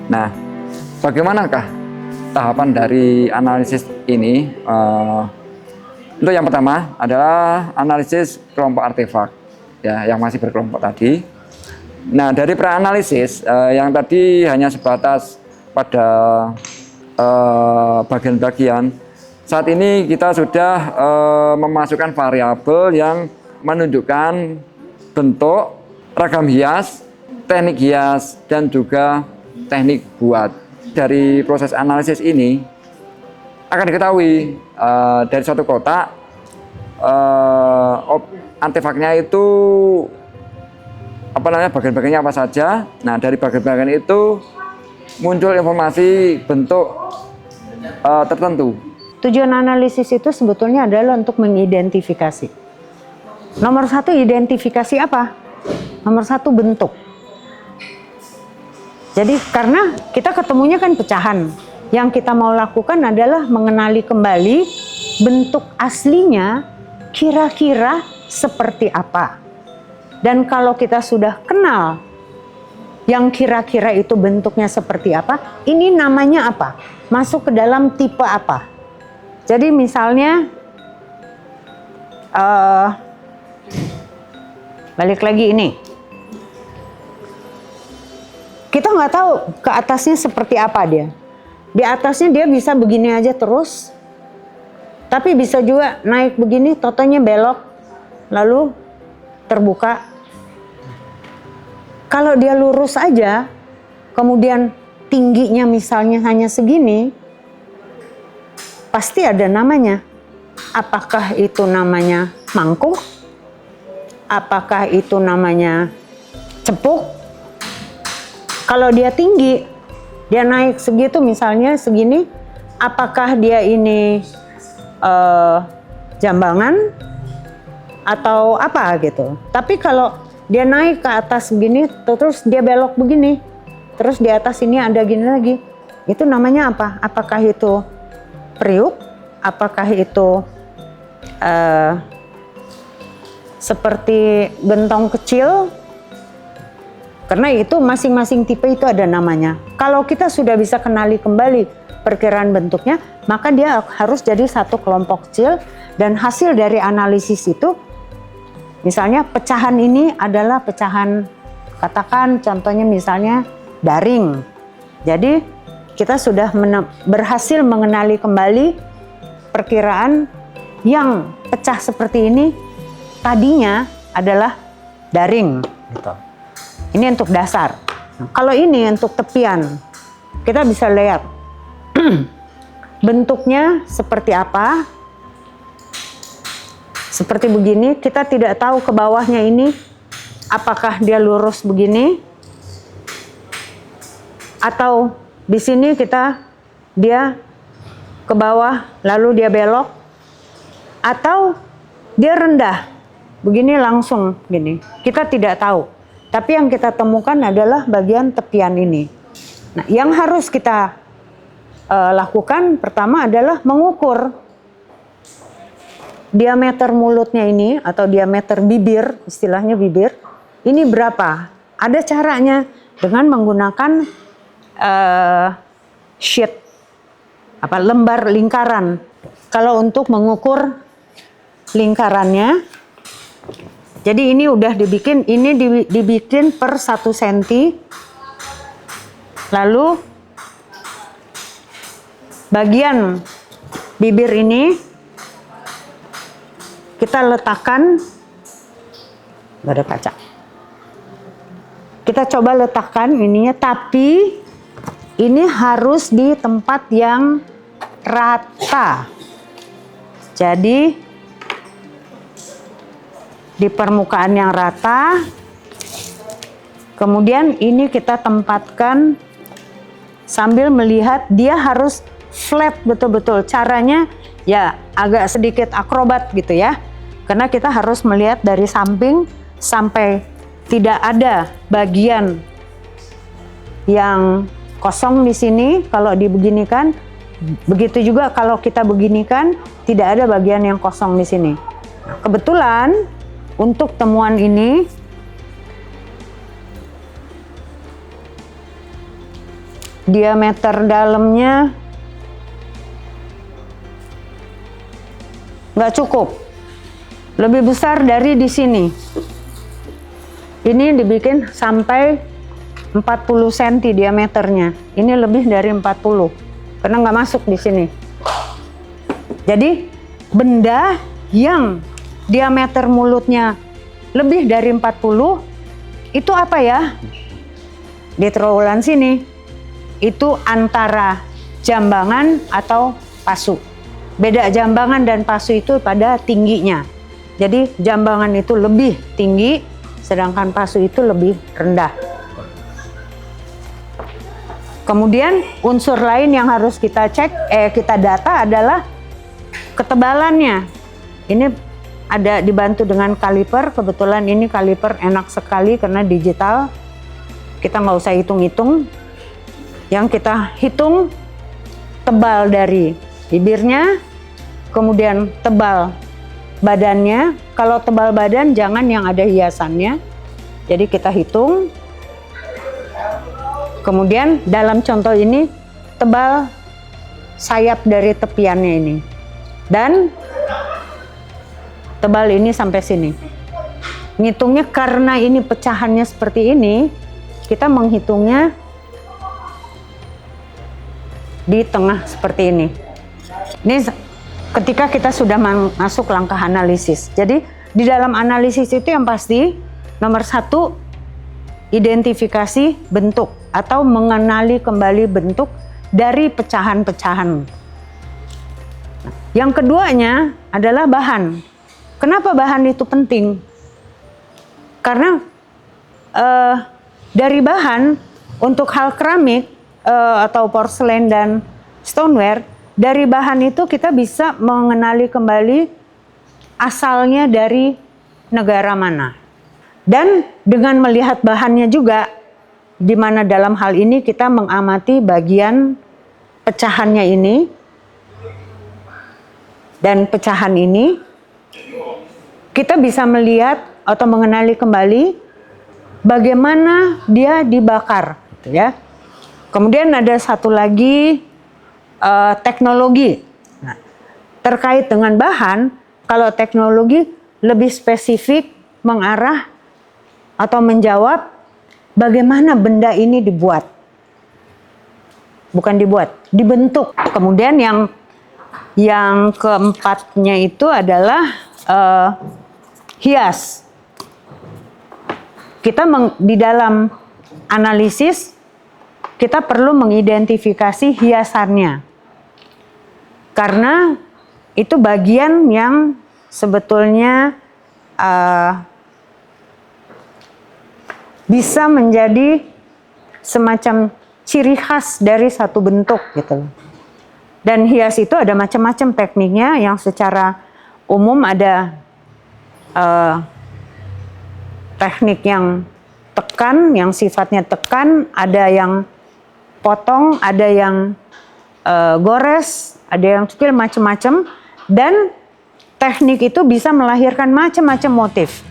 Nah, bagaimanakah tahapan dari analisis ini? Untuk yang pertama adalah analisis kelompok artefak, ya, yang masih berkelompok tadi. Nah, dari preanalisis yang tadi hanya sebatas pada bagian-bagian, saat ini kita sudah memasukkan variabel yang menunjukkan bentuk, ragam hias, teknik hias, dan juga teknik buat. Dari proses analisis ini akan diketahui dari suatu kotak artefaknya itu bagian-bagiannya apa saja. Nah, dari bagian-bagian itu muncul informasi bentuk tertentu. Tujuan analisis itu sebetulnya adalah untuk mengidentifikasi. Nomor satu, identifikasi apa? Nomor satu, bentuk. Jadi karena kita ketemunya kan pecahan, yang kita mau lakukan adalah mengenali kembali bentuk aslinya kira-kira seperti apa. Dan kalau kita sudah kenal yang kira-kira itu bentuknya seperti apa, ini namanya apa? Masuk ke dalam tipe apa? Jadi misalnya, balik lagi ini. Kita nggak tahu ke atasnya seperti apa dia. Di atasnya dia bisa begini aja terus. Tapi bisa juga naik begini, totonya belok, lalu terbuka. Kalau dia lurus aja, kemudian tingginya misalnya hanya segini, pasti ada namanya. Apakah itu namanya mangkuk? Apakah itu namanya cepuk? Kalau dia tinggi, dia naik segitu misalnya segini, apakah dia ini jambangan atau apa gitu. Tapi kalau dia naik ke atas begini, terus dia belok begini, terus di atas ini ada gini lagi, itu namanya apa? Apakah itu periuk? Apakah itu seperti gentong kecil? Karena itu masing-masing tipe itu ada namanya. Kalau kita sudah bisa kenali kembali perkiraan bentuknya, maka dia harus jadi satu kelompok kecil, dan hasil dari analisis itu, misalnya pecahan ini adalah pecahan, katakan contohnya misalnya daring. Jadi kita sudah berhasil mengenali kembali perkiraan yang pecah seperti ini tadinya adalah daring gitu. Ini untuk dasar. Nah, kalau ini untuk tepian, kita bisa lihat bentuknya seperti apa. Seperti begini, kita tidak tahu ke bawahnya ini apakah dia lurus begini atau di sini dia ke bawah lalu dia belok, atau dia rendah begini langsung gini. Kita tidak tahu. Tapi yang kita temukan adalah bagian tepian ini. Nah, yang harus kita lakukan pertama adalah mengukur diameter mulutnya ini atau diameter bibir, istilahnya bibir, ini berapa? Ada caranya dengan menggunakan sheet, lembar lingkaran. Kalau untuk mengukur lingkarannya, jadi ini udah dibikin, ini dibikin per 1 cm. Lalu bagian bibir ini kita letakkan, nggak ada kaca. Kita coba letakkan ininya, tapi ini harus di tempat yang rata. Jadi di permukaan yang rata, kemudian ini kita tempatkan sambil melihat dia harus flat betul-betul. Caranya ya agak sedikit akrobat gitu ya, karena kita harus melihat dari samping sampai tidak ada bagian yang kosong di sini. Kalau dibeginikan, begitu juga kalau kita beginikan, tidak ada bagian yang kosong di sini. Kebetulan untuk temuan ini diameter dalamnya nggak cukup, lebih besar dari di sini. Ini dibikin sampai 40 cm diameternya. Ini lebih dari 40 karena nggak masuk di sini. Jadi benda yang diameter mulutnya lebih dari 40 itu apa ya? Di triwulan sini itu antara jambangan atau pasu. Beda jambangan dan pasu itu pada tingginya. Jadi jambangan itu lebih tinggi, sedangkan pasu itu lebih rendah. Kemudian unsur lain yang harus kita kita data adalah ketebalannya. Ini ada dibantu dengan kaliper. Kebetulan ini kaliper enak sekali karena digital. Kita nggak usah hitung-hitung. Yang kita hitung tebal dari bibirnya, kemudian tebal badannya. Kalau tebal badan jangan yang ada hiasannya. Jadi kita hitung. Kemudian dalam contoh ini tebal sayap dari tepiannya ini. Dan tebal ini sampai sini. Ngitungnya karena ini pecahannya seperti ini, kita menghitungnya di tengah seperti ini. Ini ketika kita sudah masuk langkah analisis. Jadi di dalam analisis itu yang pasti nomor 1 identifikasi bentuk atau mengenali kembali bentuk dari pecahan-pecahan. Yang keduanya adalah bahan. Kenapa bahan itu penting? Karena dari bahan untuk hal keramik atau porselen dan stoneware, dari bahan itu kita bisa mengenali kembali asalnya dari negara mana. Dan dengan melihat bahannya juga, di mana dalam hal ini kita mengamati bagian pecahannya ini dan pecahan ini, kita bisa melihat atau mengenali kembali bagaimana dia dibakar, gitu ya. Kemudian ada satu lagi teknologi. Nah, terkait dengan bahan, kalau teknologi lebih spesifik mengarah atau menjawab bagaimana benda ini dibuat. Bukan dibuat, dibentuk. Kemudian yang keempatnya itu adalah hias. Kita di dalam analisis kita perlu mengidentifikasi hiasannya. Karena itu bagian yang sebetulnya bisa menjadi semacam ciri khas dari satu bentuk gitu loh. Dan hias itu ada macam-macam tekniknya, yang secara umum ada teknik yang tekan, yang sifatnya tekan, ada yang potong, ada yang gores, ada yang cukil, macam-macam. Dan teknik itu bisa melahirkan macam-macam motif.